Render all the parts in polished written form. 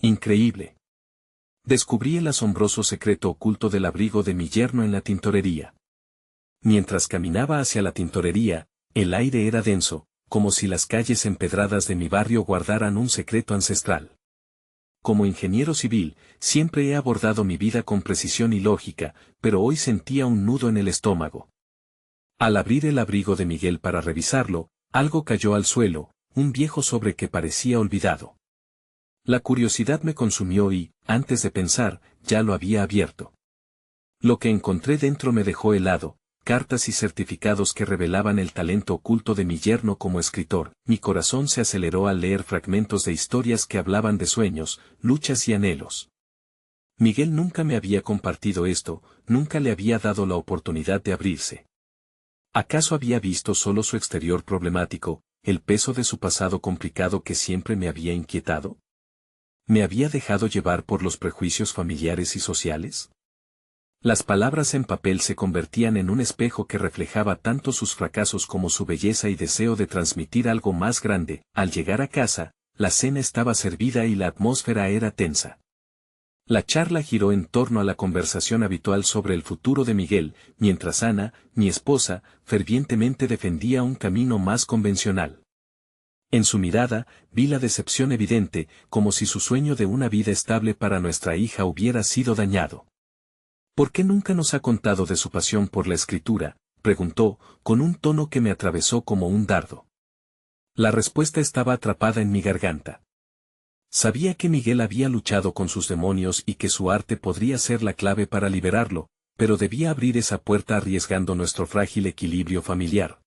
Increíble. Descubrí el asombroso secreto oculto del abrigo de mi yerno en la tintorería. Mientras caminaba hacia la tintorería, el aire era denso, como si las calles empedradas de mi barrio guardaran un secreto ancestral. Como ingeniero civil, siempre he abordado mi vida con precisión y lógica, pero hoy sentía un nudo en el estómago. Al abrir el abrigo de Miguel para revisarlo, algo cayó al suelo, un viejo sobre que parecía olvidado. La curiosidad me consumió y, antes de pensar, ya lo había abierto. Lo que encontré dentro me dejó helado, cartas y certificados que revelaban el talento oculto de mi yerno como escritor. Mi corazón se aceleró al leer fragmentos de historias que hablaban de sueños, luchas y anhelos. Miguel nunca me había compartido esto, nunca le había dado la oportunidad de abrirse. ¿Acaso había visto solo su exterior problemático, el peso de su pasado complicado que siempre me había inquietado? ¿Me había dejado llevar por los prejuicios familiares y sociales? Las palabras en papel se convertían en un espejo que reflejaba tanto sus fracasos como su belleza y deseo de transmitir algo más grande. Al llegar a casa, la cena estaba servida y la atmósfera era tensa. La charla giró en torno a la conversación habitual sobre el futuro de Miguel, mientras Ana, mi esposa, fervientemente defendía un camino más convencional. En su mirada, vi la decepción evidente, como si su sueño de una vida estable para nuestra hija hubiera sido dañado. ¿Por qué nunca nos ha contado de su pasión por la escritura?, preguntó, con un tono que me atravesó como un dardo. La respuesta estaba atrapada en mi garganta. Sabía que Miguel había luchado con sus demonios y que su arte podría ser la clave para liberarlo, pero debía abrir esa puerta arriesgando nuestro frágil equilibrio familiar.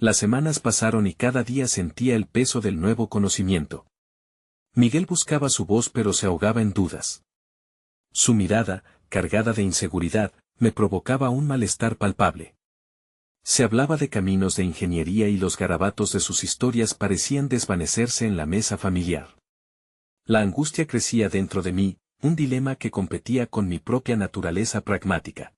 Las semanas pasaron y cada día sentía el peso del nuevo conocimiento. Miguel buscaba su voz pero se ahogaba en dudas. Su mirada, cargada de inseguridad, me provocaba un malestar palpable. Se hablaba de caminos de ingeniería y los garabatos de sus historias parecían desvanecerse en la mesa familiar. La angustia crecía dentro de mí, un dilema que competía con mi propia naturaleza pragmática.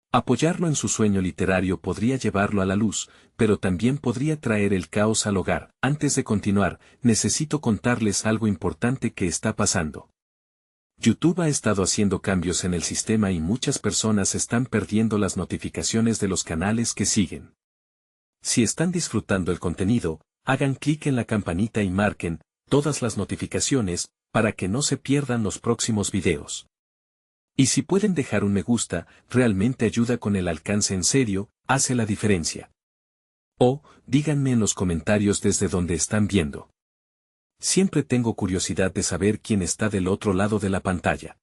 Apoyarlo en su sueño literario podría llevarlo a la luz, pero también podría traer el caos al hogar. Antes de continuar, necesito contarles algo importante que está pasando. YouTube ha estado haciendo cambios en el sistema y muchas personas están perdiendo las notificaciones de los canales que siguen. Si están disfrutando el contenido, hagan clic en la campanita y marquen todas las notificaciones para que no se pierdan los próximos videos. Y si pueden dejar un me gusta, realmente ayuda con el alcance en serio, hace la diferencia. O, díganme en los comentarios desde donde están viendo. Siempre tengo curiosidad de saber quién está del otro lado de la pantalla.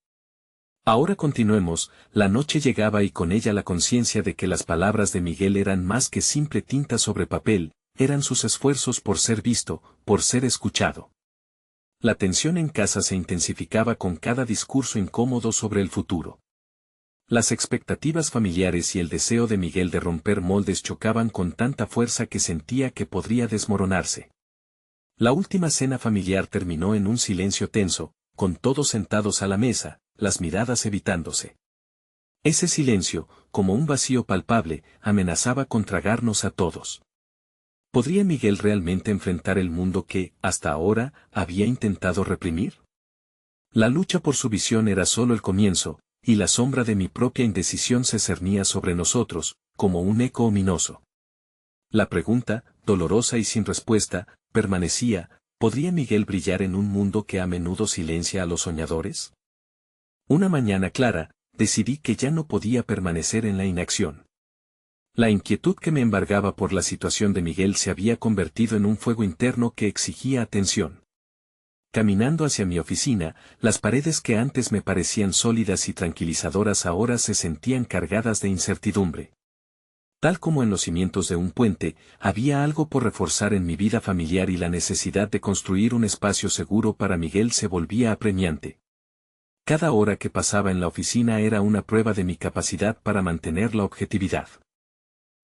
Ahora continuemos. La noche llegaba y con ella la conciencia de que las palabras de Miguel eran más que simple tinta sobre papel, eran sus esfuerzos por ser visto, por ser escuchado. La tensión en casa se intensificaba con cada discurso incómodo sobre el futuro. Las expectativas familiares y el deseo de Miguel de romper moldes chocaban con tanta fuerza que sentía que podría desmoronarse. La última cena familiar terminó en un silencio tenso, con todos sentados a la mesa, las miradas evitándose. Ese silencio, como un vacío palpable, amenazaba con tragarnos a todos. ¿Podría Miguel realmente enfrentar el mundo que, hasta ahora, había intentado reprimir? La lucha por su visión era solo el comienzo, y la sombra de mi propia indecisión se cernía sobre nosotros, como un eco ominoso. La pregunta, dolorosa y sin respuesta, permanecía: ¿podría Miguel brillar en un mundo que a menudo silencia a los soñadores? Una mañana clara, decidí que ya no podía permanecer en la inacción. La inquietud que me embargaba por la situación de Miguel se había convertido en un fuego interno que exigía atención. Caminando hacia mi oficina, las paredes que antes me parecían sólidas y tranquilizadoras ahora se sentían cargadas de incertidumbre. Tal como en los cimientos de un puente, había algo por reforzar en mi vida familiar y la necesidad de construir un espacio seguro para Miguel se volvía apremiante. Cada hora que pasaba en la oficina era una prueba de mi capacidad para mantener la objetividad.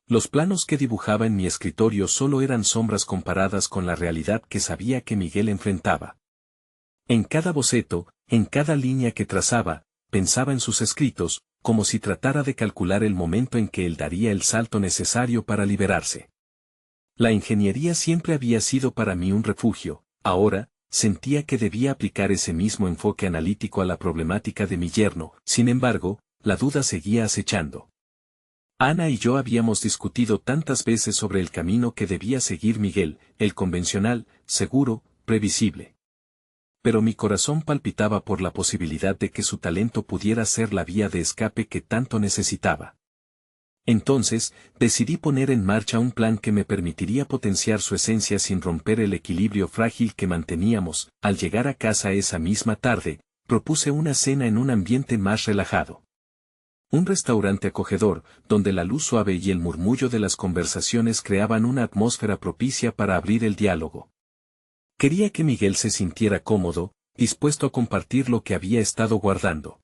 Los planos que dibujaba en mi escritorio solo eran sombras comparadas con la realidad que sabía que Miguel enfrentaba. En cada boceto, en cada línea que trazaba, pensaba en sus escritos, como si tratara de calcular el momento en que él daría el salto necesario para liberarse. La ingeniería siempre había sido para mí un refugio, ahora, sentía que debía aplicar ese mismo enfoque analítico a la problemática de mi yerno. Sin embargo, la duda seguía acechando. Ana y yo habíamos discutido tantas veces sobre el camino que debía seguir Miguel, el convencional, seguro, previsible. Pero mi corazón palpitaba por la posibilidad de que su talento pudiera ser la vía de escape que tanto necesitaba. Entonces, decidí poner en marcha un plan que me permitiría potenciar su esencia sin romper el equilibrio frágil que manteníamos. Al llegar a casa esa misma tarde, propuse una cena en un ambiente más relajado. Un restaurante acogedor, donde la luz suave y el murmullo de las conversaciones creaban una atmósfera propicia para abrir el diálogo. Quería que Miguel se sintiera cómodo, dispuesto a compartir lo que había estado guardando.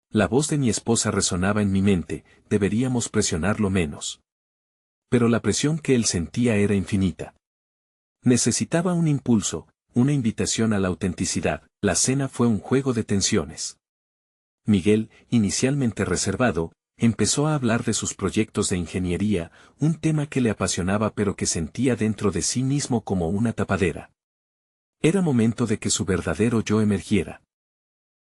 La voz de mi esposa resonaba en mi mente, deberíamos presionarlo menos. Pero la presión que él sentía era infinita. Necesitaba un impulso, una invitación a la autenticidad. La cena fue un juego de tensiones. Miguel, inicialmente reservado, empezó a hablar de sus proyectos de ingeniería, un tema que le apasionaba pero que sentía dentro de sí mismo como una tapadera. Era momento de que su verdadero yo emergiera.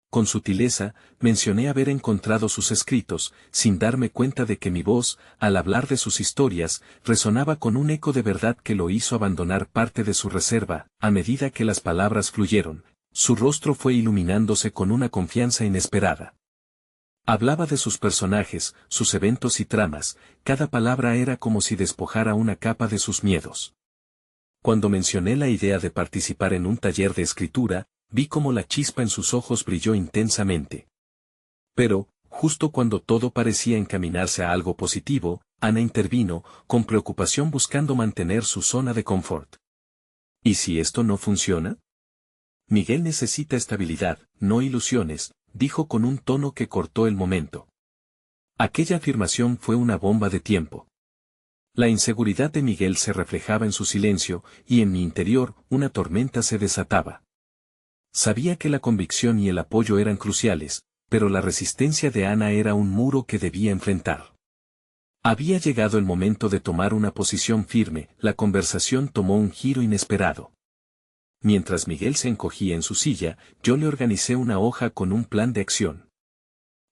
Con sutileza, mencioné haber encontrado sus escritos, sin darme cuenta de que mi voz, al hablar de sus historias, resonaba con un eco de verdad que lo hizo abandonar parte de su reserva. A medida que las palabras fluyeron, su rostro fue iluminándose con una confianza inesperada. Hablaba de sus personajes, sus eventos y tramas, cada palabra era como si despojara una capa de sus miedos. Cuando mencioné la idea de participar en un taller de escritura, vi cómo la chispa en sus ojos brilló intensamente. Pero, justo cuando todo parecía encaminarse a algo positivo, Ana intervino, con preocupación buscando mantener su zona de confort. ¿Y si esto no funciona? Miguel necesita estabilidad, no ilusiones, dijo con un tono que cortó el momento. Aquella afirmación fue una bomba de tiempo. La inseguridad de Miguel se reflejaba en su silencio, y en mi interior, una tormenta se desataba. Sabía que la convicción y el apoyo eran cruciales, pero la resistencia de Ana era un muro que debía enfrentar. Había llegado el momento de tomar una posición firme. La conversación tomó un giro inesperado. Mientras Miguel se encogía en su silla, yo le organicé una hoja con un plan de acción.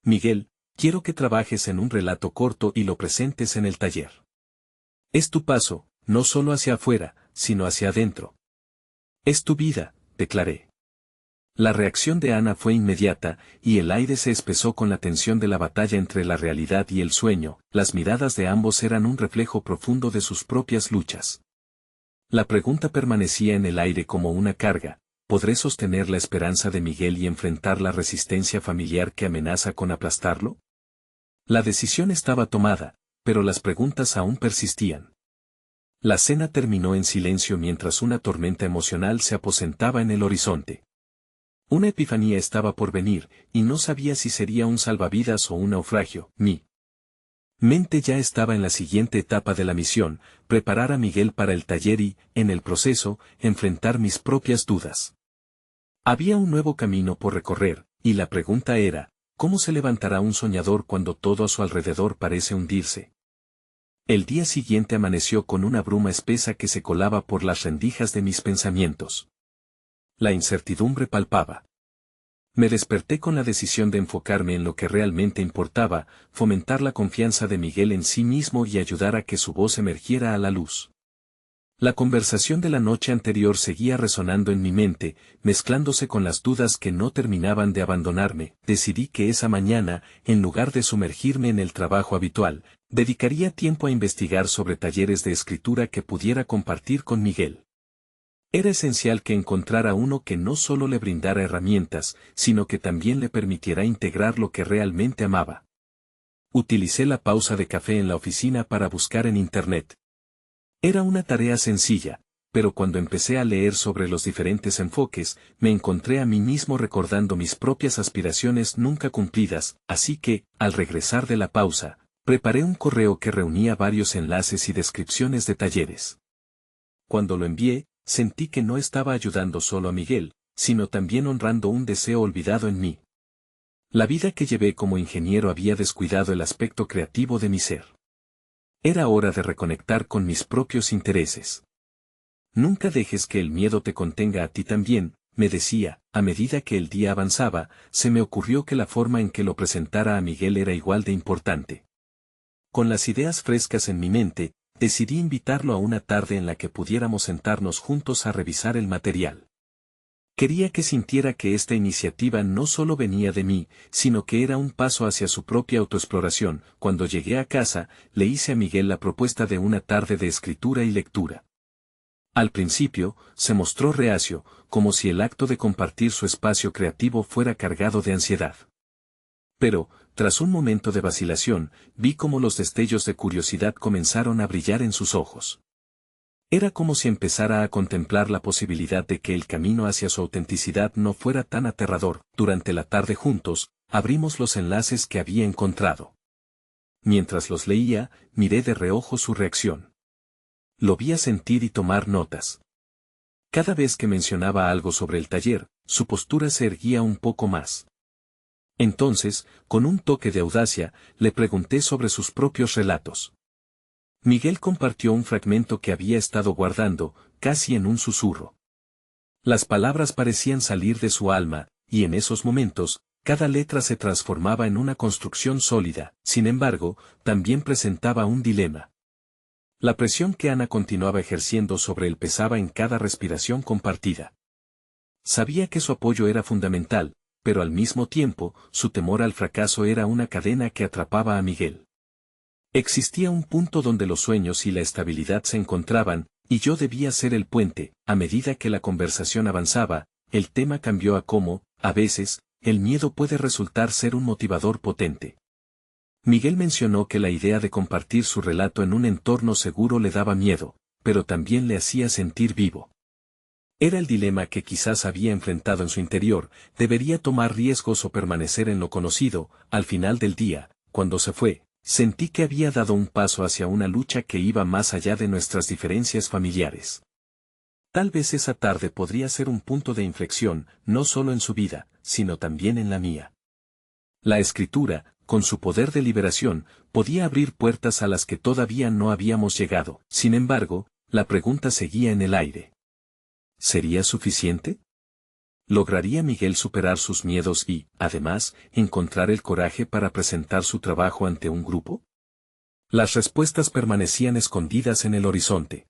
Miguel, quiero que trabajes en un relato corto y lo presentes en el taller. Es tu paso, no solo hacia afuera, sino hacia adentro. Es tu vida, declaré. La reacción de Ana fue inmediata, y el aire se espesó con la tensión de la batalla entre la realidad y el sueño. Las miradas de ambos eran un reflejo profundo de sus propias luchas. La pregunta permanecía en el aire como una carga: ¿podré sostener la esperanza de Miguel y enfrentar la resistencia familiar que amenaza con aplastarlo? La decisión estaba tomada, pero las preguntas aún persistían. La cena terminó en silencio mientras una tormenta emocional se aposentaba en el horizonte. Una epifanía estaba por venir, y no sabía si sería un salvavidas o un naufragio. Mi mente ya estaba en la siguiente etapa de la misión: preparar a Miguel para el taller y, en el proceso, enfrentar mis propias dudas. Había un nuevo camino por recorrer, y la pregunta era: ¿cómo se levantará un soñador cuando todo a su alrededor parece hundirse? El día siguiente amaneció con una bruma espesa que se colaba por las rendijas de mis pensamientos. La incertidumbre palpaba. Me desperté con la decisión de enfocarme en lo que realmente importaba: fomentar la confianza de Miguel en sí mismo y ayudar a que su voz emergiera a la luz. La conversación de la noche anterior seguía resonando en mi mente, mezclándose con las dudas que no terminaban de abandonarme. Decidí que esa mañana, en lugar de sumergirme en el trabajo habitual, dedicaría tiempo a investigar sobre talleres de escritura que pudiera compartir con Miguel. Era esencial que encontrara uno que no solo le brindara herramientas, sino que también le permitiera integrar lo que realmente amaba. Utilicé la pausa de café en la oficina para buscar en Internet. Era una tarea sencilla, pero cuando empecé a leer sobre los diferentes enfoques, me encontré a mí mismo recordando mis propias aspiraciones nunca cumplidas, así que, al regresar de la pausa, preparé un correo que reunía varios enlaces y descripciones de talleres. Cuando lo envié, sentí que no estaba ayudando solo a Miguel, sino también honrando un deseo olvidado en mí. La vida que llevé como ingeniero había descuidado el aspecto creativo de mi ser. Era hora de reconectar con mis propios intereses. Nunca dejes que el miedo te contenga a ti también, me decía, a medida que el día avanzaba, se me ocurrió que la forma en que lo presentara a Miguel era igual de importante. Con las ideas frescas en mi mente, decidí invitarlo a una tarde en la que pudiéramos sentarnos juntos a revisar el material. Quería que sintiera que esta iniciativa no solo venía de mí, sino que era un paso hacia su propia autoexploración. Cuando llegué a casa, le hice a Miguel la propuesta de una tarde de escritura y lectura. Al principio, se mostró reacio, como si el acto de compartir su espacio creativo fuera cargado de ansiedad. Pero, tras un momento de vacilación, vi cómo los destellos de curiosidad comenzaron a brillar en sus ojos. Era como si empezara a contemplar la posibilidad de que el camino hacia su autenticidad no fuera tan aterrador. Durante la tarde juntos, abrimos los enlaces que había encontrado. Mientras los leía, miré de reojo su reacción. Lo vi asentir y tomar notas. Cada vez que mencionaba algo sobre el taller, su postura se erguía un poco más. Entonces, con un toque de audacia, le pregunté sobre sus propios relatos. Miguel compartió un fragmento que había estado guardando, casi en un susurro. Las palabras parecían salir de su alma, y en esos momentos, cada letra se transformaba en una construcción sólida. Sin embargo, también presentaba un dilema. La presión que Ana continuaba ejerciendo sobre él pesaba en cada respiración compartida. Sabía que su apoyo era fundamental, pero al mismo tiempo, su temor al fracaso era una cadena que atrapaba a Miguel. Existía un punto donde los sueños y la estabilidad se encontraban, y yo debía ser el puente. A medida que la conversación avanzaba, el tema cambió a cómo, a veces, el miedo puede resultar ser un motivador potente. Miguel mencionó que la idea de compartir su relato en un entorno seguro le daba miedo, pero también le hacía sentir vivo. Era el dilema que quizás había enfrentado en su interior: debería tomar riesgos o permanecer en lo conocido. Al final del día, cuando se fue, sentí que había dado un paso hacia una lucha que iba más allá de nuestras diferencias familiares. Tal vez esa tarde podría ser un punto de inflexión, no solo en su vida, sino también en la mía. La escritura, con su poder de liberación, podía abrir puertas a las que todavía no habíamos llegado. Sin embargo, la pregunta seguía en el aire. ¿Sería suficiente? ¿Lograría Miguel superar sus miedos y, además, encontrar el coraje para presentar su trabajo ante un grupo? Las respuestas permanecían escondidas en el horizonte.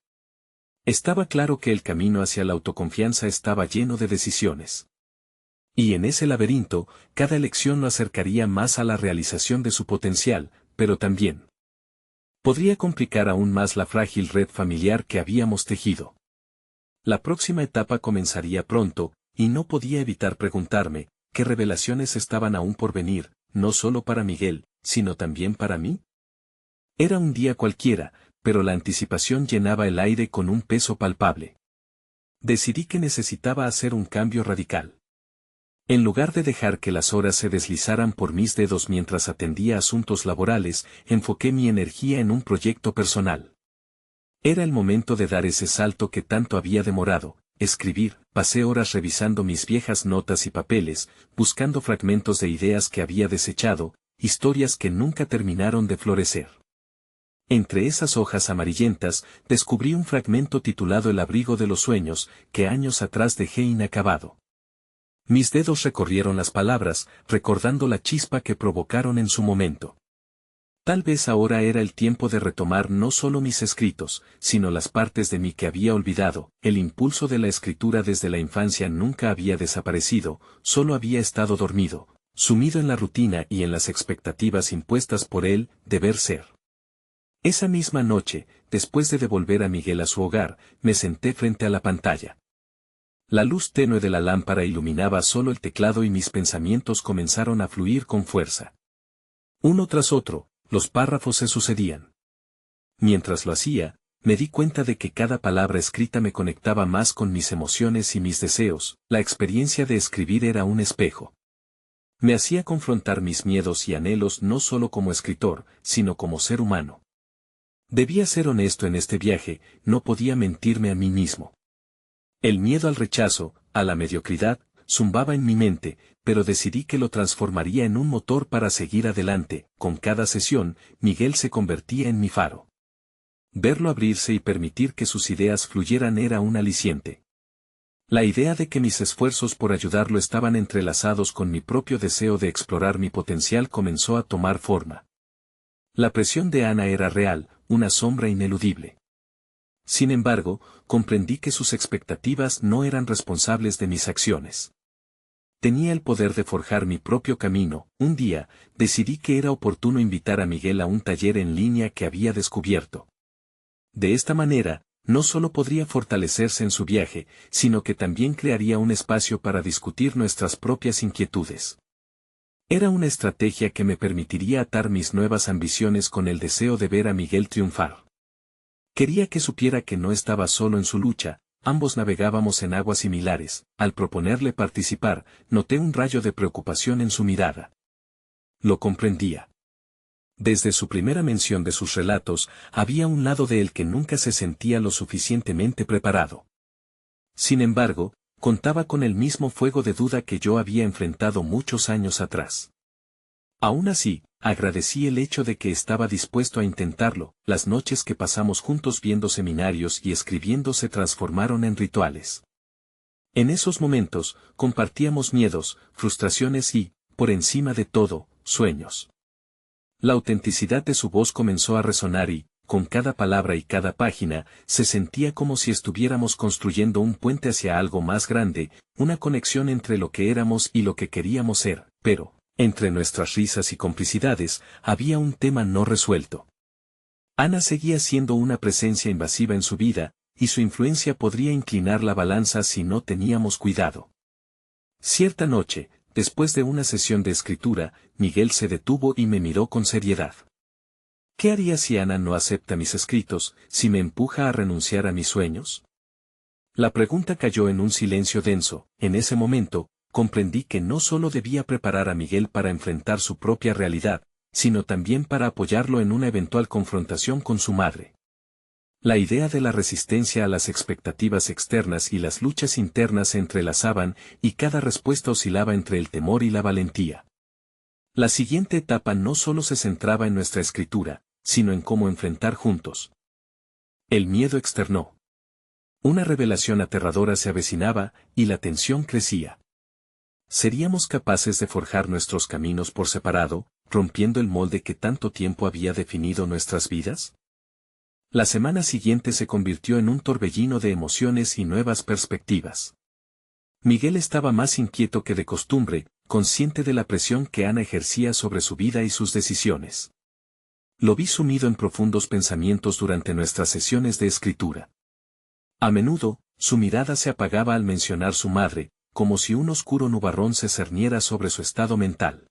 Estaba claro que el camino hacia la autoconfianza estaba lleno de decisiones. Y en ese laberinto, cada elección lo acercaría más a la realización de su potencial, pero también podría complicar aún más la frágil red familiar que habíamos tejido. La próxima etapa comenzaría pronto, y no podía evitar preguntarme, ¿qué revelaciones estaban aún por venir, no solo para Miguel, sino también para mí? Era un día cualquiera, pero la anticipación llenaba el aire con un peso palpable. Decidí que necesitaba hacer un cambio radical. En lugar de dejar que las horas se deslizaran por mis dedos mientras atendía asuntos laborales, enfoqué mi energía en un proyecto personal. Era el momento de dar ese salto que tanto había demorado: escribir. Pasé horas revisando mis viejas notas y papeles, buscando fragmentos de ideas que había desechado, historias que nunca terminaron de florecer. Entre esas hojas amarillentas, descubrí un fragmento titulado El abrigo de los sueños, que años atrás dejé inacabado. Mis dedos recorrieron las palabras, recordando la chispa que provocaron en su momento. Tal vez ahora era el tiempo de retomar no solo mis escritos, sino las partes de mí que había olvidado. El impulso de la escritura desde la infancia nunca había desaparecido, solo había estado dormido, sumido en la rutina y en las expectativas impuestas por el deber ser. Esa misma noche, después de devolver a Miguel a su hogar, me senté frente a la pantalla. La luz tenue de la lámpara iluminaba solo el teclado y mis pensamientos comenzaron a fluir con fuerza. Uno tras otro, los párrafos se sucedían. Mientras lo hacía, me di cuenta de que cada palabra escrita me conectaba más con mis emociones y mis deseos. La experiencia de escribir era un espejo. Me hacía confrontar mis miedos y anhelos no solo como escritor, sino como ser humano. Debía ser honesto en este viaje, no podía mentirme a mí mismo. El miedo al rechazo, a la mediocridad, zumbaba en mi mente, pero decidí que lo transformaría en un motor para seguir adelante. Con cada sesión, Miguel se convertía en mi faro. Verlo abrirse y permitir que sus ideas fluyeran era un aliciente. La idea de que mis esfuerzos por ayudarlo estaban entrelazados con mi propio deseo de explorar mi potencial comenzó a tomar forma. La presión de Ana era real, una sombra ineludible. Sin embargo, comprendí que sus expectativas no eran responsables de mis acciones. Tenía el poder de forjar mi propio camino. Un día, decidí que era oportuno invitar a Miguel a un taller en línea que había descubierto. De esta manera, no solo podría fortalecerse en su viaje, sino que también crearía un espacio para discutir nuestras propias inquietudes. Era una estrategia que me permitiría atar mis nuevas ambiciones con el deseo de ver a Miguel triunfar. Quería que supiera que no estaba solo en su lucha, ambos navegábamos en aguas similares. Al proponerle participar, noté un rayo de preocupación en su mirada. Lo comprendía. Desde su primera mención de sus relatos, había un lado de él que nunca se sentía lo suficientemente preparado. Sin embargo, contaba con el mismo fuego de duda que yo había enfrentado muchos años atrás. Aún así, agradecí el hecho de que estaba dispuesto a intentarlo. Las noches que pasamos juntos viendo seminarios y escribiendo se transformaron en rituales. En esos momentos, compartíamos miedos, frustraciones y, por encima de todo, sueños. La autenticidad de su voz comenzó a resonar y, con cada palabra y cada página, se sentía como si estuviéramos construyendo un puente hacia algo más grande, una conexión entre lo que éramos y lo que queríamos ser, pero, entre nuestras risas y complicidades, había un tema no resuelto. Ana seguía siendo una presencia invasiva en su vida, y su influencia podría inclinar la balanza si no teníamos cuidado. Cierta noche, después de una sesión de escritura, Miguel se detuvo y me miró con seriedad. ¿Qué haría si Ana no acepta mis escritos, si me empuja a renunciar a mis sueños? La pregunta cayó en un silencio denso. En ese momento, comprendí que no solo debía preparar a Miguel para enfrentar su propia realidad, sino también para apoyarlo en una eventual confrontación con su madre. La idea de la resistencia a las expectativas externas y las luchas internas se entrelazaban, y cada respuesta oscilaba entre el temor y la valentía. La siguiente etapa no solo se centraba en nuestra escritura, sino en cómo enfrentar juntos. El miedo externó. Una revelación aterradora se avecinaba, y la tensión crecía. ¿Seríamos capaces de forjar nuestros caminos por separado, rompiendo el molde que tanto tiempo había definido nuestras vidas? La semana siguiente se convirtió en un torbellino de emociones y nuevas perspectivas. Miguel estaba más inquieto que de costumbre, consciente de la presión que Ana ejercía sobre su vida y sus decisiones. Lo vi sumido en profundos pensamientos durante nuestras sesiones de escritura. A menudo, su mirada se apagaba al mencionar su madre, como si un oscuro nubarrón se cerniera sobre su estado mental.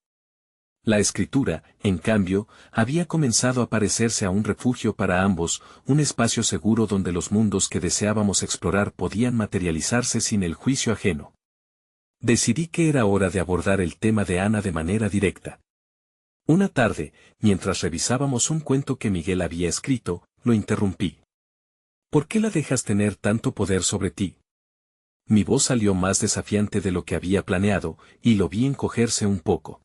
La escritura, en cambio, había comenzado a parecerse a un refugio para ambos, un espacio seguro donde los mundos que deseábamos explorar podían materializarse sin el juicio ajeno. Decidí que era hora de abordar el tema de Ana de manera directa. Una tarde, mientras revisábamos un cuento que Miguel había escrito, lo interrumpí. ¿Por qué la dejas tener tanto poder sobre ti? Mi voz salió más desafiante de lo que había planeado, y lo vi encogerse un poco.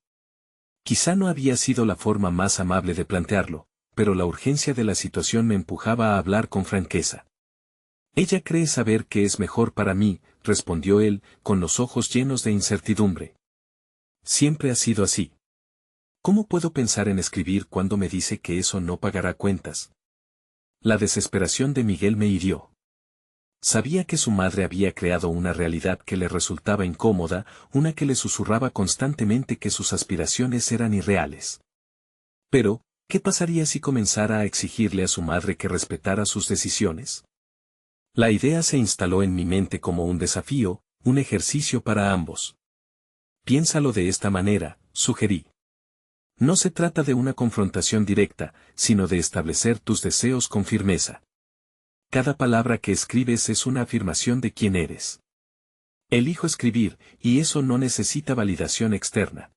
Quizá no había sido la forma más amable de plantearlo, pero la urgencia de la situación me empujaba a hablar con franqueza. Ella cree saber qué es mejor para mí, respondió él, con los ojos llenos de incertidumbre. Siempre ha sido así. ¿Cómo puedo pensar en escribir cuando me dice que eso no pagará cuentas? La desesperación de Miguel me hirió. Sabía que su madre había creado una realidad que le resultaba incómoda, una que le susurraba constantemente que sus aspiraciones eran irreales. Pero, ¿qué pasaría si comenzara a exigirle a su madre que respetara sus decisiones? La idea se instaló en mi mente como un desafío, un ejercicio para ambos. Piénsalo de esta manera, sugerí. No se trata de una confrontación directa, sino de establecer tus deseos con firmeza. Cada palabra que escribes es una afirmación de quién eres. Elijo escribir, y eso no necesita validación externa.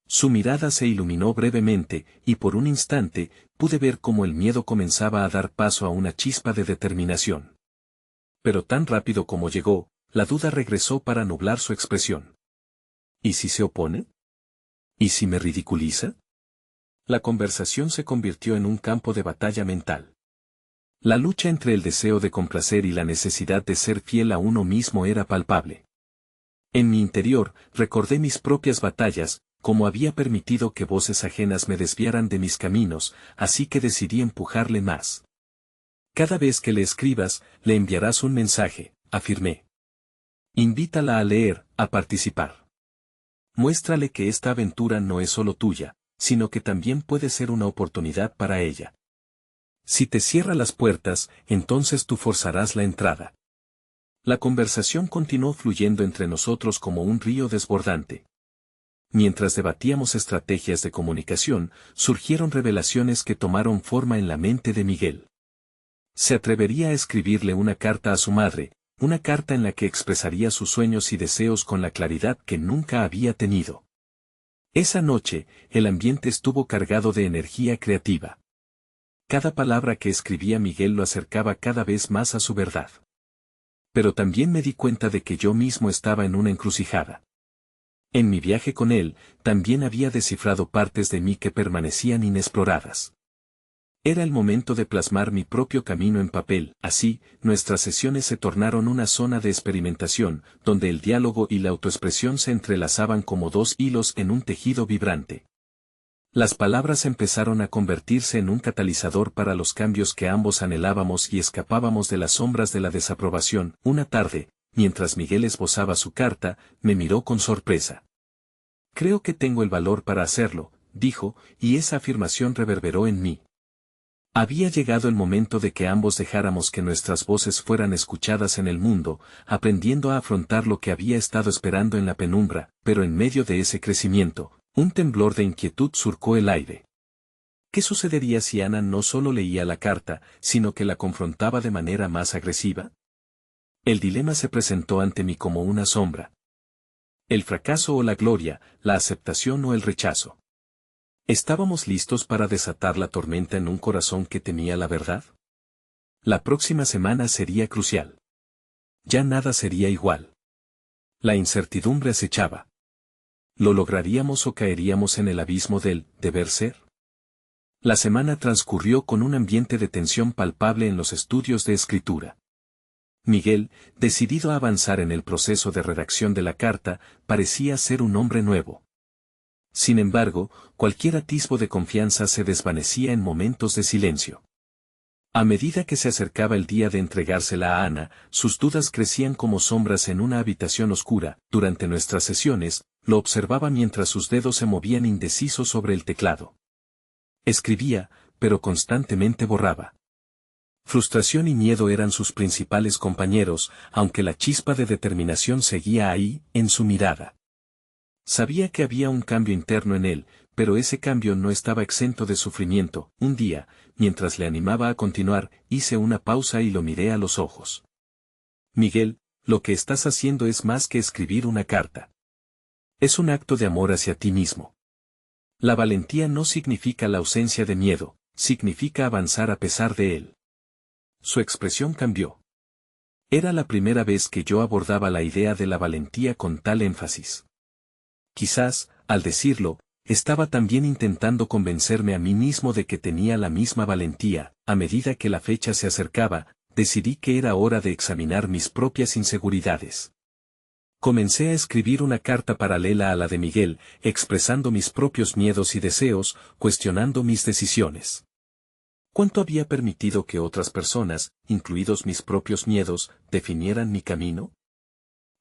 Su mirada se iluminó brevemente, y por un instante, pude ver cómo el miedo comenzaba a dar paso a una chispa de determinación. Pero tan rápido como llegó, la duda regresó para nublar su expresión. ¿Y si se opone? ¿Y si me ridiculiza? La conversación se convirtió en un campo de batalla mental. La lucha entre el deseo de complacer y la necesidad de ser fiel a uno mismo era palpable. En mi interior, recordé mis propias batallas, cómo había permitido que voces ajenas me desviaran de mis caminos, así que decidí empujarle más. Cada vez que le escribas, le enviarás un mensaje, afirmé. Invítala a leer, a participar. Muéstrale que esta aventura no es solo tuya, sino que también puede ser una oportunidad para ella. Si te cierra las puertas, entonces tú forzarás la entrada. La conversación continuó fluyendo entre nosotros como un río desbordante. Mientras debatíamos estrategias de comunicación, surgieron revelaciones que tomaron forma en la mente de Miguel. Se atrevería a escribirle una carta a su madre, una carta en la que expresaría sus sueños y deseos con la claridad que nunca había tenido. Esa noche, el ambiente estuvo cargado de energía creativa. Cada palabra que escribía Miguel lo acercaba cada vez más a su verdad. Pero también me di cuenta de que yo mismo estaba en una encrucijada. En mi viaje con él, también había descifrado partes de mí que permanecían inexploradas. Era el momento de plasmar mi propio camino en papel, así, nuestras sesiones se tornaron una zona de experimentación, donde el diálogo y la autoexpresión se entrelazaban como dos hilos en un tejido vibrante. Las palabras empezaron a convertirse en un catalizador para los cambios que ambos anhelábamos y escapábamos de las sombras de la desaprobación. Una tarde, mientras Miguel esbozaba su carta, me miró con sorpresa. Creo que tengo el valor para hacerlo, dijo, y esa afirmación reverberó en mí. Había llegado el momento de que ambos dejáramos que nuestras voces fueran escuchadas en el mundo, aprendiendo a afrontar lo que había estado esperando en la penumbra, pero en medio de ese crecimiento, un temblor de inquietud surcó el aire. ¿Qué sucedería si Ana no solo leía la carta, sino que la confrontaba de manera más agresiva? El dilema se presentó ante mí como una sombra. El fracaso o la gloria, la aceptación o el rechazo. ¿Estábamos listos para desatar la tormenta en un corazón que temía la verdad? La próxima semana sería crucial. Ya nada sería igual. La incertidumbre acechaba. ¿Lo lograríamos o caeríamos en el abismo del deber ser? La semana transcurrió con un ambiente de tensión palpable en los estudios de escritura. Miguel, decidido a avanzar en el proceso de redacción de la carta, parecía ser un hombre nuevo. Sin embargo, cualquier atisbo de confianza se desvanecía en momentos de silencio. A medida que se acercaba el día de entregársela a Ana, sus dudas crecían como sombras en una habitación oscura. Durante nuestras sesiones, lo observaba mientras sus dedos se movían indecisos sobre el teclado. Escribía, pero constantemente borraba. Frustración y miedo eran sus principales compañeros, aunque la chispa de determinación seguía ahí, en su mirada. Sabía que había un cambio interno en él, pero ese cambio no estaba exento de sufrimiento. Un día, mientras le animaba a continuar, hice una pausa y lo miré a los ojos. Miguel, lo que estás haciendo es más que escribir una carta. Es un acto de amor hacia ti mismo. La valentía no significa la ausencia de miedo, significa avanzar a pesar de él. Su expresión cambió. Era la primera vez que yo abordaba la idea de la valentía con tal énfasis. Quizás, al decirlo, estaba también intentando convencerme a mí mismo de que tenía la misma valentía. A medida que la fecha se acercaba, decidí que era hora de examinar mis propias inseguridades. Comencé a escribir una carta paralela a la de Miguel, expresando mis propios miedos y deseos, cuestionando mis decisiones. ¿Cuánto había permitido que otras personas, incluidos mis propios miedos, definieran mi camino?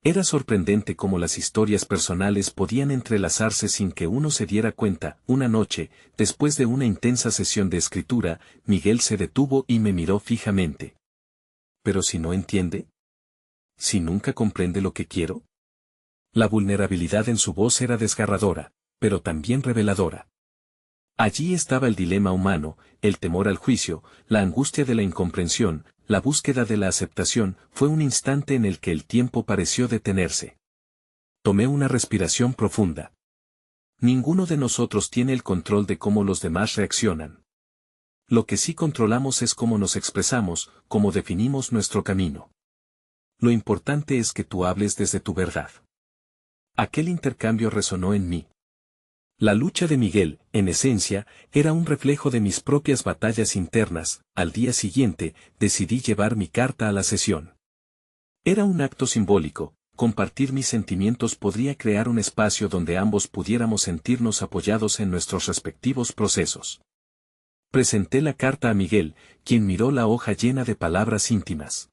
Era sorprendente cómo las historias personales podían entrelazarse sin que uno se diera cuenta. Una noche, después de una intensa sesión de escritura, Miguel se detuvo y me miró fijamente. ¿Pero si no entiende? ¿Si nunca comprende lo que quiero? La vulnerabilidad en su voz era desgarradora, pero también reveladora. Allí estaba el dilema humano, el temor al juicio, la angustia de la incomprensión, la búsqueda de la aceptación. Fue un instante en el que el tiempo pareció detenerse. Tomé una respiración profunda. Ninguno de nosotros tiene el control de cómo los demás reaccionan. Lo que sí controlamos es cómo nos expresamos, cómo definimos nuestro camino. Lo importante es que tú hables desde tu verdad. Aquel intercambio resonó en mí. La lucha de Miguel, en esencia, era un reflejo de mis propias batallas internas. Al día siguiente, decidí llevar mi carta a la sesión. Era un acto simbólico. Compartir mis sentimientos podría crear un espacio donde ambos pudiéramos sentirnos apoyados en nuestros respectivos procesos. Presenté la carta a Miguel, quien miró la hoja llena de palabras íntimas.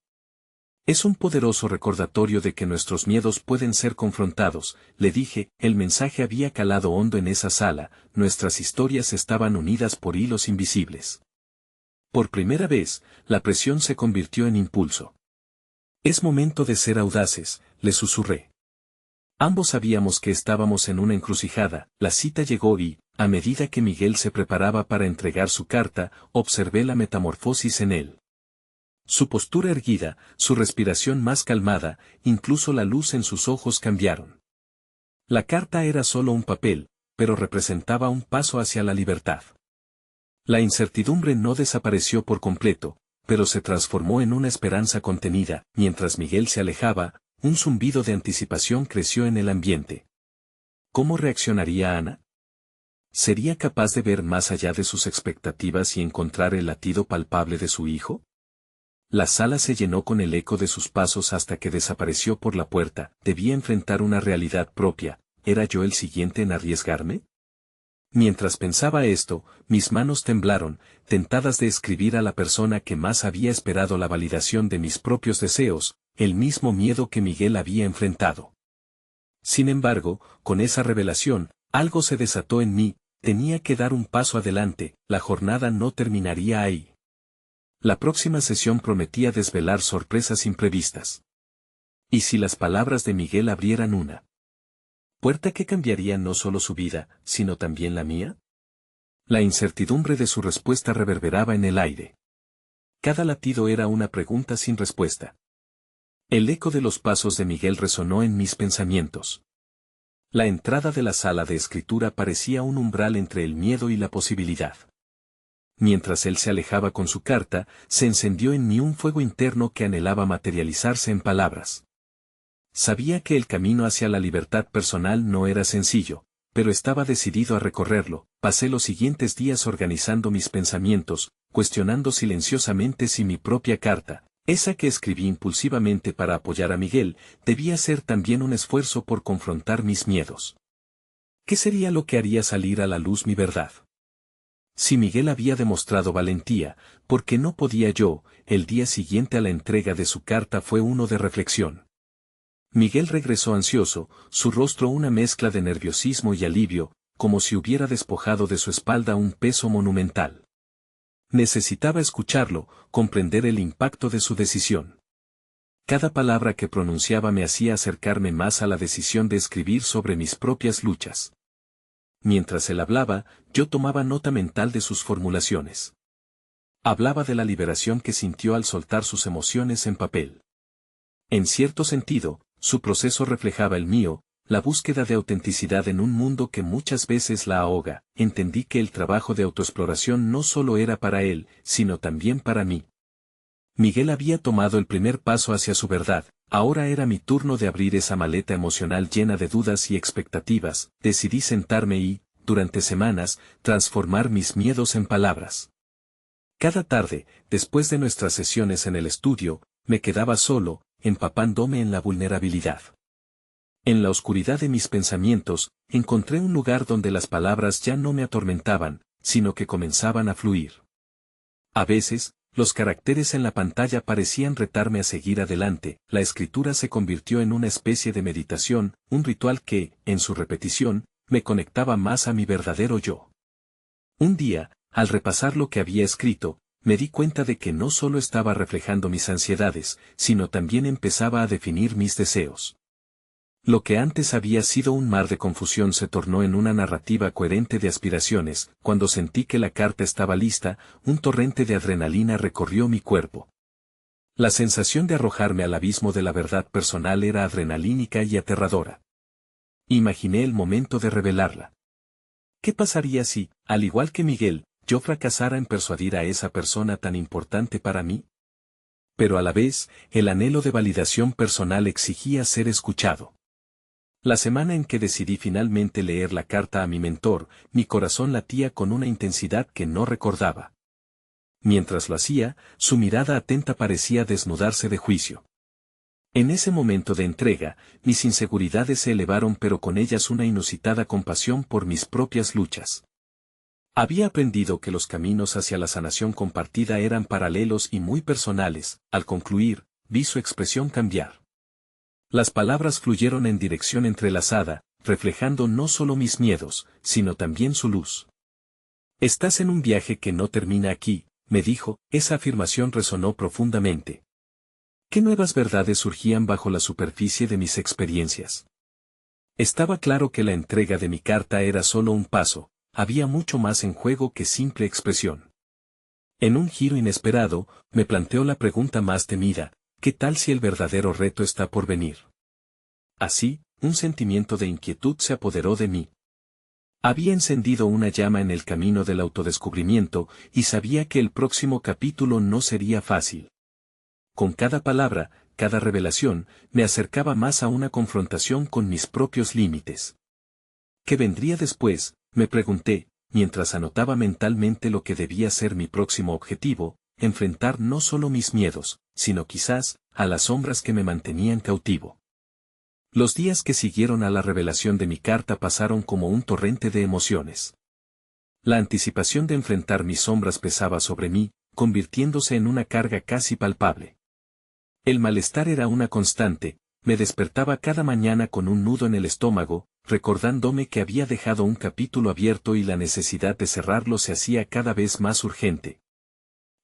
Es un poderoso recordatorio de que nuestros miedos pueden ser confrontados, le dije. El mensaje había calado hondo en esa sala, nuestras historias estaban unidas por hilos invisibles. Por primera vez, la presión se convirtió en impulso. Es momento de ser audaces, le susurré. Ambos sabíamos que estábamos en una encrucijada. La cita llegó y, a medida que Miguel se preparaba para entregar su carta, observé la metamorfosis en él. Su postura erguida, su respiración más calmada, incluso la luz en sus ojos cambiaron. La carta era solo un papel, pero representaba un paso hacia la libertad. La incertidumbre no desapareció por completo, pero se transformó en una esperanza contenida. Mientras Miguel se alejaba, un zumbido de anticipación creció en el ambiente. ¿Cómo reaccionaría Ana? ¿Sería capaz de ver más allá de sus expectativas y encontrar el latido palpable de su hijo? La sala se llenó con el eco de sus pasos hasta que desapareció por la puerta. Debía enfrentar una realidad propia. ¿Era yo el siguiente en arriesgarme? Mientras pensaba esto, mis manos temblaron, tentadas de escribir a la persona que más había esperado la validación de mis propios deseos, el mismo miedo que Miguel había enfrentado. Sin embargo, con esa revelación, algo se desató en mí. Tenía que dar un paso adelante. La jornada no terminaría ahí. La próxima sesión prometía desvelar sorpresas imprevistas. ¿Y si las palabras de Miguel abrieran una puerta que cambiaría no solo su vida, sino también la mía? La incertidumbre de su respuesta reverberaba en el aire. Cada latido era una pregunta sin respuesta. El eco de los pasos de Miguel resonó en mis pensamientos. La entrada de la sala de escritura parecía un umbral entre el miedo y la posibilidad. Mientras él se alejaba con su carta, se encendió en mí un fuego interno que anhelaba materializarse en palabras. Sabía que el camino hacia la libertad personal no era sencillo, pero estaba decidido a recorrerlo. Pasé los siguientes días organizando mis pensamientos, cuestionando silenciosamente si mi propia carta, esa que escribí impulsivamente para apoyar a Miguel, debía ser también un esfuerzo por confrontar mis miedos. ¿Qué sería lo que haría salir a la luz mi verdad? Si Miguel había demostrado valentía, ¿por qué no podía yo? El día siguiente a la entrega de su carta fue uno de reflexión. Miguel regresó ansioso, su rostro una mezcla de nerviosismo y alivio, como si hubiera despojado de su espalda un peso monumental. Necesitaba escucharlo, comprender el impacto de su decisión. Cada palabra que pronunciaba me hacía acercarme más a la decisión de escribir sobre mis propias luchas. Mientras él hablaba, yo tomaba nota mental de sus formulaciones. Hablaba de la liberación que sintió al soltar sus emociones en papel. En cierto sentido, su proceso reflejaba el mío, la búsqueda de autenticidad en un mundo que muchas veces la ahoga. Entendí que el trabajo de autoexploración no solo era para él, sino también para mí. Miguel había tomado el primer paso hacia su verdad, ahora era mi turno de abrir esa maleta emocional llena de dudas y expectativas. Decidí sentarme y, durante semanas, transformar mis miedos en palabras. Cada tarde, después de nuestras sesiones en el estudio, me quedaba solo, empapándome en la vulnerabilidad. En la oscuridad de mis pensamientos, encontré un lugar donde las palabras ya no me atormentaban, sino que comenzaban a fluir. A veces, los caracteres en la pantalla parecían retarme a seguir adelante. La escritura se convirtió en una especie de meditación, un ritual que, en su repetición, me conectaba más a mi verdadero yo. Un día, al repasar lo que había escrito, me di cuenta de que no solo estaba reflejando mis ansiedades, sino también empezaba a definir mis deseos. Lo que antes había sido un mar de confusión se tornó en una narrativa coherente de aspiraciones. Cuando sentí que la carta estaba lista, un torrente de adrenalina recorrió mi cuerpo. La sensación de arrojarme al abismo de la verdad personal era adrenalínica y aterradora. Imaginé el momento de revelarla. ¿Qué pasaría si, al igual que Miguel, yo fracasara en persuadir a esa persona tan importante para mí? Pero a la vez, el anhelo de validación personal exigía ser escuchado. La semana en que decidí finalmente leer la carta a mi mentor, mi corazón latía con una intensidad que no recordaba. Mientras lo hacía, su mirada atenta parecía desnudarse de juicio. En ese momento de entrega, mis inseguridades se elevaron, pero con ellas una inusitada compasión por mis propias luchas. Había aprendido que los caminos hacia la sanación compartida eran paralelos y muy personales. Al concluir, vi su expresión cambiar. Las palabras fluyeron en dirección entrelazada, reflejando no solo mis miedos, sino también su luz. «Estás en un viaje que no termina aquí», me dijo. Esa afirmación resonó profundamente. ¿Qué nuevas verdades surgían bajo la superficie de mis experiencias? Estaba claro que la entrega de mi carta era solo un paso, había mucho más en juego que simple expresión. En un giro inesperado, me planteó la pregunta más temida: ¿qué tal si el verdadero reto está por venir? Así, un sentimiento de inquietud se apoderó de mí. Había encendido una llama en el camino del autodescubrimiento, y sabía que el próximo capítulo no sería fácil. Con cada palabra, cada revelación, me acercaba más a una confrontación con mis propios límites. ¿Qué vendría después?, me pregunté, mientras anotaba mentalmente lo que debía ser mi próximo objetivo: enfrentar no solo mis miedos, sino quizás, a las sombras que me mantenían cautivo. Los días que siguieron a la revelación de mi carta pasaron como un torrente de emociones. La anticipación de enfrentar mis sombras pesaba sobre mí, convirtiéndose en una carga casi palpable. El malestar era una constante, me despertaba cada mañana con un nudo en el estómago, recordándome que había dejado un capítulo abierto y la necesidad de cerrarlo se hacía cada vez más urgente.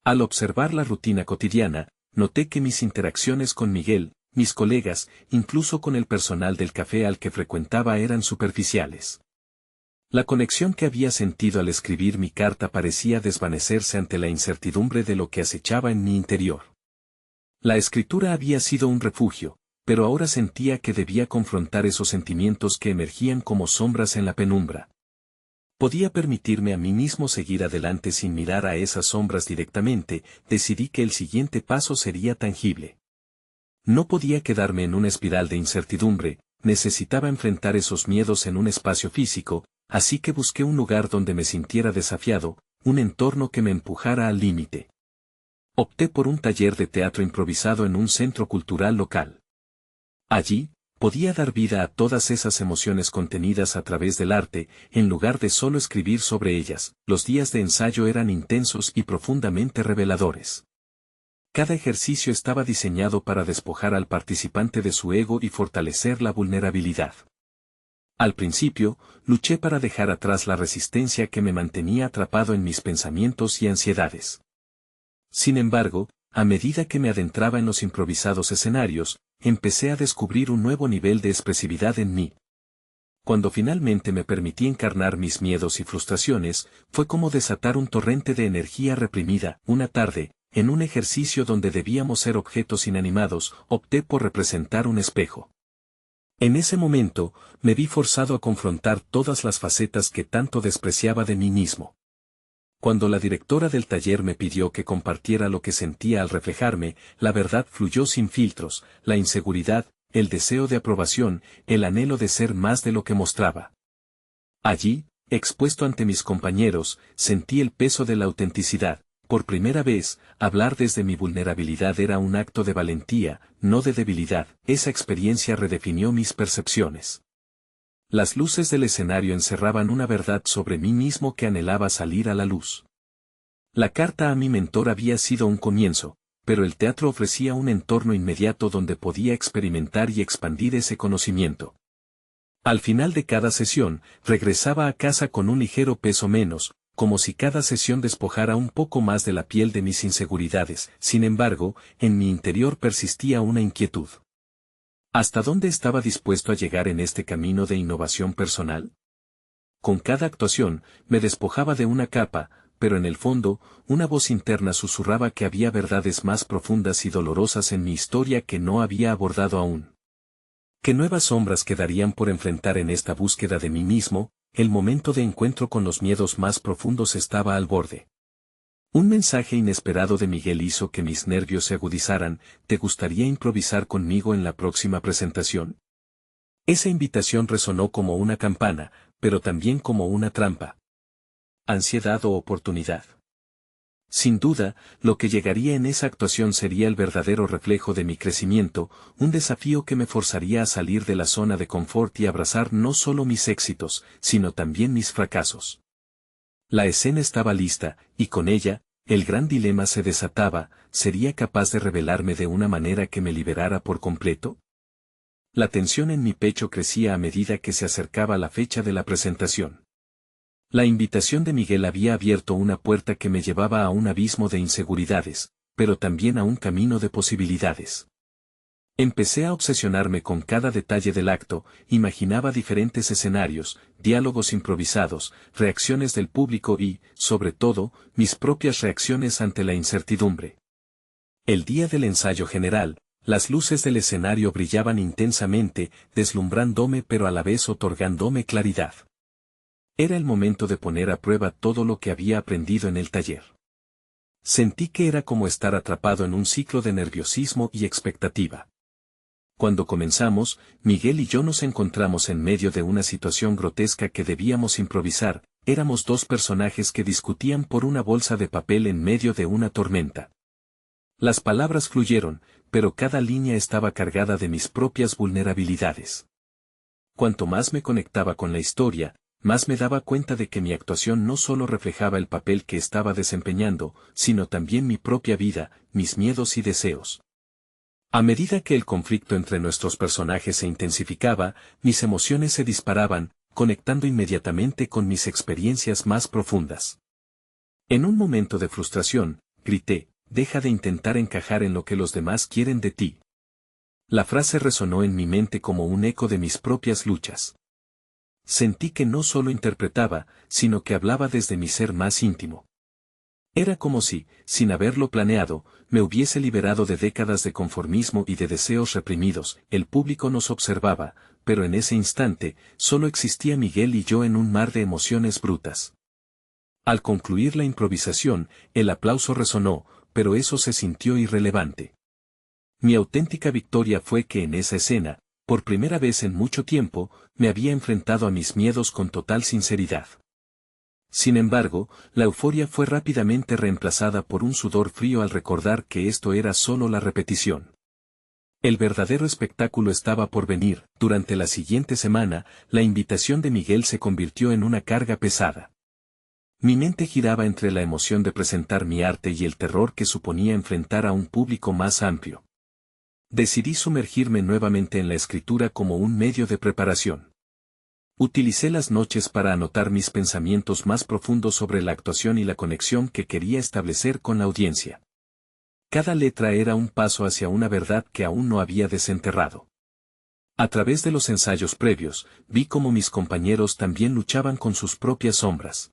Al observar la rutina cotidiana, noté que mis interacciones con Miguel, mis colegas, incluso con el personal del café al que frecuentaba eran superficiales. La conexión que había sentido al escribir mi carta parecía desvanecerse ante la incertidumbre de lo que acechaba en mi interior. La escritura había sido un refugio, pero ahora sentía que debía confrontar esos sentimientos que emergían como sombras en la penumbra. Podía permitirme a mí mismo seguir adelante sin mirar a esas sombras directamente. Decidí que el siguiente paso sería tangible. No podía quedarme en una espiral de incertidumbre, necesitaba enfrentar esos miedos en un espacio físico, así que busqué un lugar donde me sintiera desafiado, un entorno que me empujara al límite. Opté por un taller de teatro improvisado en un centro cultural local. Allí, podía dar vida a todas esas emociones contenidas a través del arte, en lugar de solo escribir sobre ellas. Los días de ensayo eran intensos y profundamente reveladores. Cada ejercicio estaba diseñado para despojar al participante de su ego y fortalecer la vulnerabilidad. Al principio, luché para dejar atrás la resistencia que me mantenía atrapado en mis pensamientos y ansiedades. Sin embargo, a medida que me adentraba en los improvisados escenarios, empecé a descubrir un nuevo nivel de expresividad en mí. Cuando finalmente me permití encarnar mis miedos y frustraciones, fue como desatar un torrente de energía reprimida. Una tarde, en un ejercicio donde debíamos ser objetos inanimados, opté por representar un espejo. En ese momento, me vi forzado a confrontar todas las facetas que tanto despreciaba de mí mismo. Cuando la directora del taller me pidió que compartiera lo que sentía al reflejarme, la verdad fluyó sin filtros: la inseguridad, el deseo de aprobación, el anhelo de ser más de lo que mostraba. Allí, expuesto ante mis compañeros, sentí el peso de la autenticidad. Por primera vez, hablar desde mi vulnerabilidad era un acto de valentía, no de debilidad. Esa experiencia redefinió mis percepciones. Las luces del escenario encerraban una verdad sobre mí mismo que anhelaba salir a la luz. La carta a mi mentor había sido un comienzo, pero el teatro ofrecía un entorno inmediato donde podía experimentar y expandir ese conocimiento. Al final de cada sesión, regresaba a casa con un ligero peso menos, como si cada sesión despojara un poco más de la piel de mis inseguridades. Sin embargo, en mi interior persistía una inquietud. ¿Hasta dónde estaba dispuesto a llegar en este camino de innovación personal? Con cada actuación, me despojaba de una capa, pero en el fondo, una voz interna susurraba que había verdades más profundas y dolorosas en mi historia que no había abordado aún. ¿Qué nuevas sombras quedarían por enfrentar en esta búsqueda de mí mismo? El momento de encuentro con los miedos más profundos estaba al borde. Un mensaje inesperado de Miguel hizo que mis nervios se agudizaran. ¿Te gustaría improvisar conmigo en la próxima presentación? Esa invitación resonó como una campana, pero también como una trampa. Ansiedad o oportunidad. Sin duda, lo que llegaría en esa actuación sería el verdadero reflejo de mi crecimiento, un desafío que me forzaría a salir de la zona de confort y abrazar no solo mis éxitos, sino también mis fracasos. La escena estaba lista, y con ella, el gran dilema se desataba: ¿sería capaz de revelarme de una manera que me liberara por completo? La tensión en mi pecho crecía a medida que se acercaba la fecha de la presentación. La invitación de Miguel había abierto una puerta que me llevaba a un abismo de inseguridades, pero también a un camino de posibilidades. Empecé a obsesionarme con cada detalle del acto, imaginaba diferentes escenarios, diálogos improvisados, reacciones del público y, sobre todo, mis propias reacciones ante la incertidumbre. El día del ensayo general, las luces del escenario brillaban intensamente, deslumbrándome pero a la vez otorgándome claridad. Era el momento de poner a prueba todo lo que había aprendido en el taller. Sentí que era como estar atrapado en un ciclo de nerviosismo y expectativa. Cuando comenzamos, Miguel y yo nos encontramos en medio de una situación grotesca que debíamos improvisar. Éramos dos personajes que discutían por una bolsa de papel en medio de una tormenta. Las palabras fluyeron, pero cada línea estaba cargada de mis propias vulnerabilidades. Cuanto más me conectaba con la historia, más me daba cuenta de que mi actuación no solo reflejaba el papel que estaba desempeñando, sino también mi propia vida, mis miedos y deseos. A medida que el conflicto entre nuestros personajes se intensificaba, mis emociones se disparaban, conectando inmediatamente con mis experiencias más profundas. En un momento de frustración, grité: «Deja de intentar encajar en lo que los demás quieren de ti». La frase resonó en mi mente como un eco de mis propias luchas. Sentí que no solo interpretaba, sino que hablaba desde mi ser más íntimo. Era como si, sin haberlo planeado, me hubiese liberado de décadas de conformismo y de deseos reprimidos. El público nos observaba, pero en ese instante, solo existía Miguel y yo en un mar de emociones brutas. Al concluir la improvisación, el aplauso resonó, pero eso se sintió irrelevante. Mi auténtica victoria fue que en esa escena, por primera vez en mucho tiempo, me había enfrentado a mis miedos con total sinceridad. Sin embargo, la euforia fue rápidamente reemplazada por un sudor frío al recordar que esto era solo la repetición. El verdadero espectáculo estaba por venir. Durante la siguiente semana, la invitación de Miguel se convirtió en una carga pesada. Mi mente giraba entre la emoción de presentar mi arte y el terror que suponía enfrentar a un público más amplio. Decidí sumergirme nuevamente en la escritura como un medio de preparación. Utilicé las noches para anotar mis pensamientos más profundos sobre la actuación y la conexión que quería establecer con la audiencia. Cada letra era un paso hacia una verdad que aún no había desenterrado. A través de los ensayos previos, vi cómo mis compañeros también luchaban con sus propias sombras.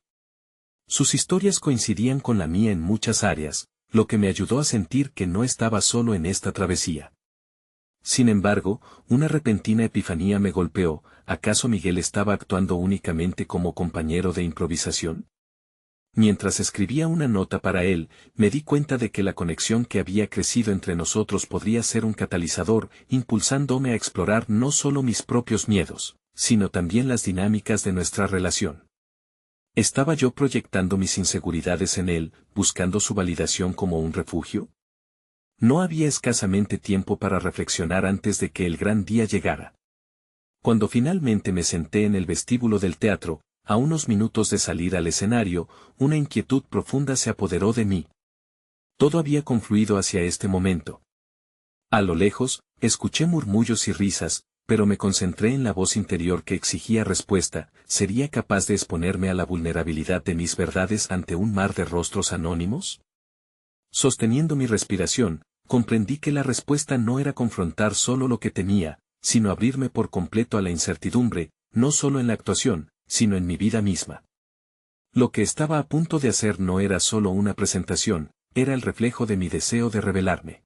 Sus historias coincidían con la mía en muchas áreas, lo que me ayudó a sentir que no estaba solo en esta travesía. Sin embargo, una repentina epifanía me golpeó. ¿Acaso Miguel estaba actuando únicamente como compañero de improvisación? Mientras escribía una nota para él, me di cuenta de que la conexión que había crecido entre nosotros podría ser un catalizador, impulsándome a explorar no solo mis propios miedos, sino también las dinámicas de nuestra relación. ¿Estaba yo proyectando mis inseguridades en él, buscando su validación como un refugio? No había escasamente tiempo para reflexionar antes de que el gran día llegara. Cuando finalmente me senté en el vestíbulo del teatro, a unos minutos de salir al escenario, una inquietud profunda se apoderó de mí. Todo había confluido hacia este momento. A lo lejos, escuché murmullos y risas, pero me concentré en la voz interior que exigía respuesta. ¿Sería capaz de exponerme a la vulnerabilidad de mis verdades ante un mar de rostros anónimos? Sosteniendo mi respiración, comprendí que la respuesta no era confrontar solo lo que temía, sino abrirme por completo a la incertidumbre, no solo en la actuación, sino en mi vida misma. Lo que estaba a punto de hacer no era solo una presentación, era el reflejo de mi deseo de revelarme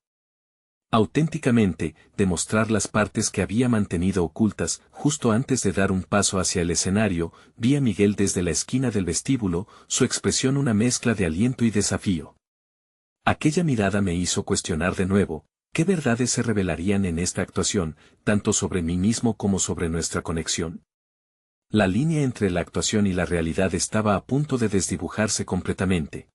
auténticamente, de mostrar las partes que había mantenido ocultas. Justo antes de dar un paso hacia el escenario, vi a Miguel desde la esquina del vestíbulo, su expresión una mezcla de aliento y desafío. Aquella mirada me hizo cuestionar de nuevo: ¿Qué verdades se revelarían en esta actuación, tanto sobre mí mismo como sobre nuestra conexión? La línea entre la actuación y la realidad estaba a punto de desdibujarse completamente.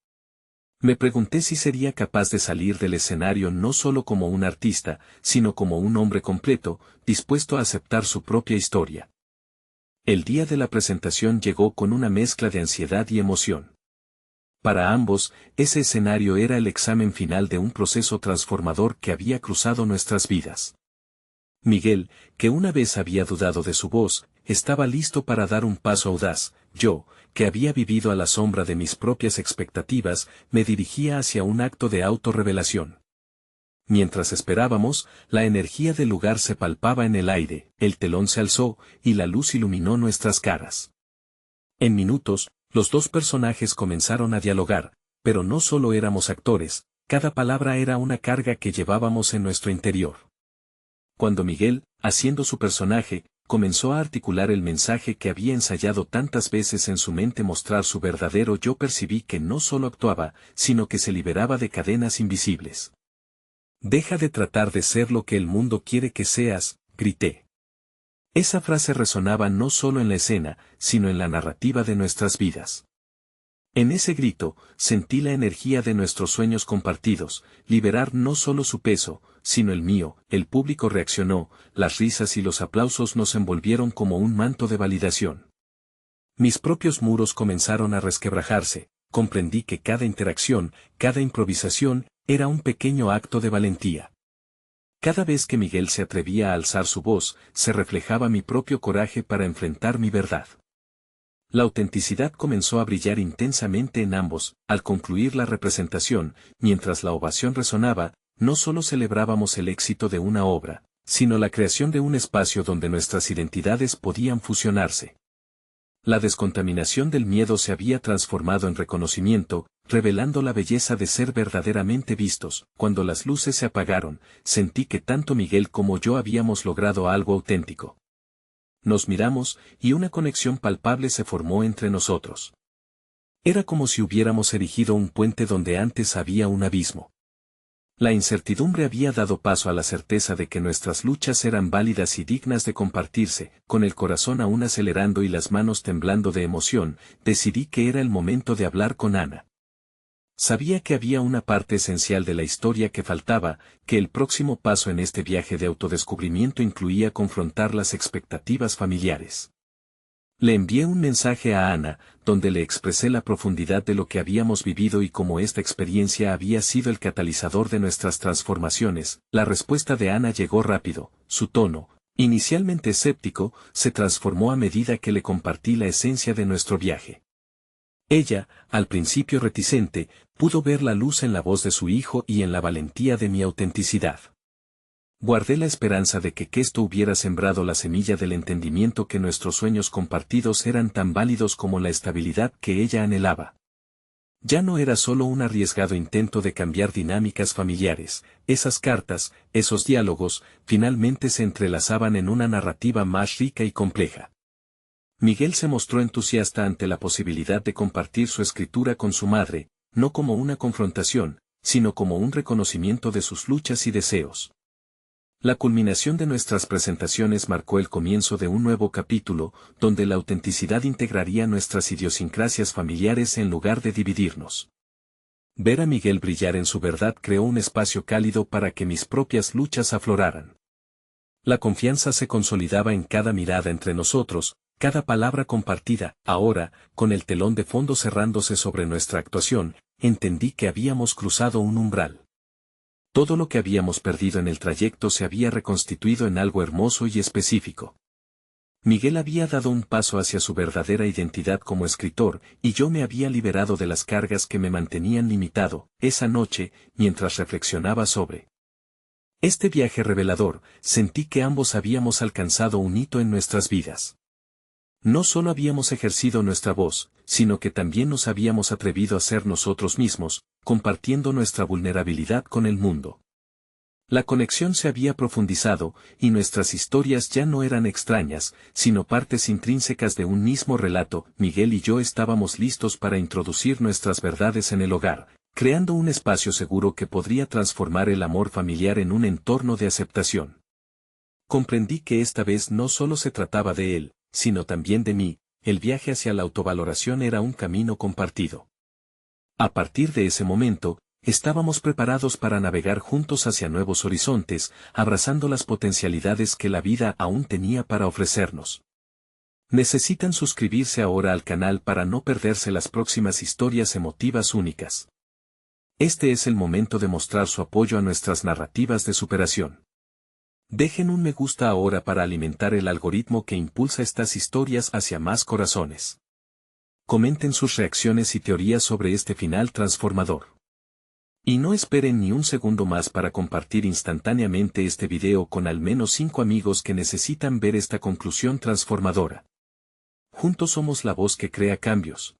Me pregunté si sería capaz de salir del escenario no solo como un artista, sino como un hombre completo, dispuesto a aceptar su propia historia. El día de la presentación llegó con una mezcla de ansiedad y emoción. Para ambos, ese escenario era el examen final de un proceso transformador que había cruzado nuestras vidas. Miguel, que una vez había dudado de su voz, estaba listo para dar un paso audaz. Yo, que había vivido a la sombra de mis propias expectativas, me dirigía hacia un acto de autorrevelación. Mientras esperábamos, la energía del lugar se palpaba en el aire, el telón se alzó, y la luz iluminó nuestras caras. En minutos, los dos personajes comenzaron a dialogar, pero no solo éramos actores, cada palabra era una carga que llevábamos en nuestro interior. Cuando Miguel, haciendo su personaje, comenzó a articular el mensaje que había ensayado tantas veces en su mente mostrar su verdadero yo, percibí que no solo actuaba, sino que se liberaba de cadenas invisibles. Deja de tratar de ser lo que el mundo quiere que seas, grité. Esa frase resonaba no solo en la escena, sino en la narrativa de nuestras vidas. En ese grito, sentí la energía de nuestros sueños compartidos, liberar no solo su peso, sino el mío. El público reaccionó, las risas y los aplausos nos envolvieron como un manto de validación. Mis propios muros comenzaron a resquebrajarse, comprendí que cada interacción, cada improvisación, era un pequeño acto de valentía. Cada vez que Miguel se atrevía a alzar su voz, se reflejaba mi propio coraje para enfrentar mi verdad. La autenticidad comenzó a brillar intensamente en ambos. Al concluir la representación, mientras la ovación resonaba, no solo celebrábamos el éxito de una obra, sino la creación de un espacio donde nuestras identidades podían fusionarse. La descontaminación del miedo se había transformado en reconocimiento, revelando la belleza de ser verdaderamente vistos. Cuando las luces se apagaron, sentí que tanto Miguel como yo habíamos logrado algo auténtico. Nos miramos, y una conexión palpable se formó entre nosotros. Era como si hubiéramos erigido un puente donde antes había un abismo. La incertidumbre había dado paso a la certeza de que nuestras luchas eran válidas y dignas de compartirse. Con el corazón aún acelerando y las manos temblando de emoción, decidí que era el momento de hablar con Ana. Sabía que había una parte esencial de la historia que faltaba, que el próximo paso en este viaje de autodescubrimiento incluía confrontar las expectativas familiares. Le envié un mensaje a Ana, donde le expresé la profundidad de lo que habíamos vivido y cómo esta experiencia había sido el catalizador de nuestras transformaciones. La respuesta de Ana llegó rápido, su tono, inicialmente escéptico, se transformó a medida que le compartí la esencia de nuestro viaje. Ella, al principio reticente, pudo ver la luz en la voz de su hijo y en la valentía de mi autenticidad. Guardé la esperanza de que esto hubiera sembrado la semilla del entendimiento que nuestros sueños compartidos eran tan válidos como la estabilidad que ella anhelaba. Ya no era solo un arriesgado intento de cambiar dinámicas familiares, esas cartas, esos diálogos, finalmente se entrelazaban en una narrativa más rica y compleja. Miguel se mostró entusiasta ante la posibilidad de compartir su escritura con su madre, no como una confrontación, sino como un reconocimiento de sus luchas y deseos. La culminación de nuestras presentaciones marcó el comienzo de un nuevo capítulo, donde la autenticidad integraría nuestras idiosincrasias familiares en lugar de dividirnos. Ver a Miguel brillar en su verdad creó un espacio cálido para que mis propias luchas afloraran. La confianza se consolidaba en cada mirada entre nosotros, cada palabra compartida. Ahora, con el telón de fondo cerrándose sobre nuestra actuación, entendí que habíamos cruzado un umbral. Todo lo que habíamos perdido en el trayecto se había reconstituido en algo hermoso y específico. Miguel había dado un paso hacia su verdadera identidad como escritor, y yo me había liberado de las cargas que me mantenían limitado. Esa noche, mientras reflexionaba sobre este viaje revelador, sentí que ambos habíamos alcanzado un hito en nuestras vidas. No solo habíamos ejercido nuestra voz, sino que también nos habíamos atrevido a ser nosotros mismos, compartiendo nuestra vulnerabilidad con el mundo. La conexión se había profundizado, y nuestras historias ya no eran extrañas, sino partes intrínsecas de un mismo relato. Miguel y yo estábamos listos para introducir nuestras verdades en el hogar, creando un espacio seguro que podría transformar el amor familiar en un entorno de aceptación. Comprendí que esta vez no solo se trataba de él, sino también de mí. El viaje hacia la autovaloración era un camino compartido. A partir de ese momento, estábamos preparados para navegar juntos hacia nuevos horizontes, abrazando las potencialidades que la vida aún tenía para ofrecernos. Necesitan suscribirse ahora al canal para no perderse las próximas historias emotivas únicas. Este es el momento de mostrar su apoyo a nuestras narrativas de superación. Dejen un me gusta ahora para alimentar el algoritmo que impulsa estas historias hacia más corazones. Comenten sus reacciones y teorías sobre este final transformador. Y no esperen ni un segundo más para compartir instantáneamente este video con al menos 5 amigos que necesitan ver esta conclusión transformadora. Juntos somos la voz que crea cambios.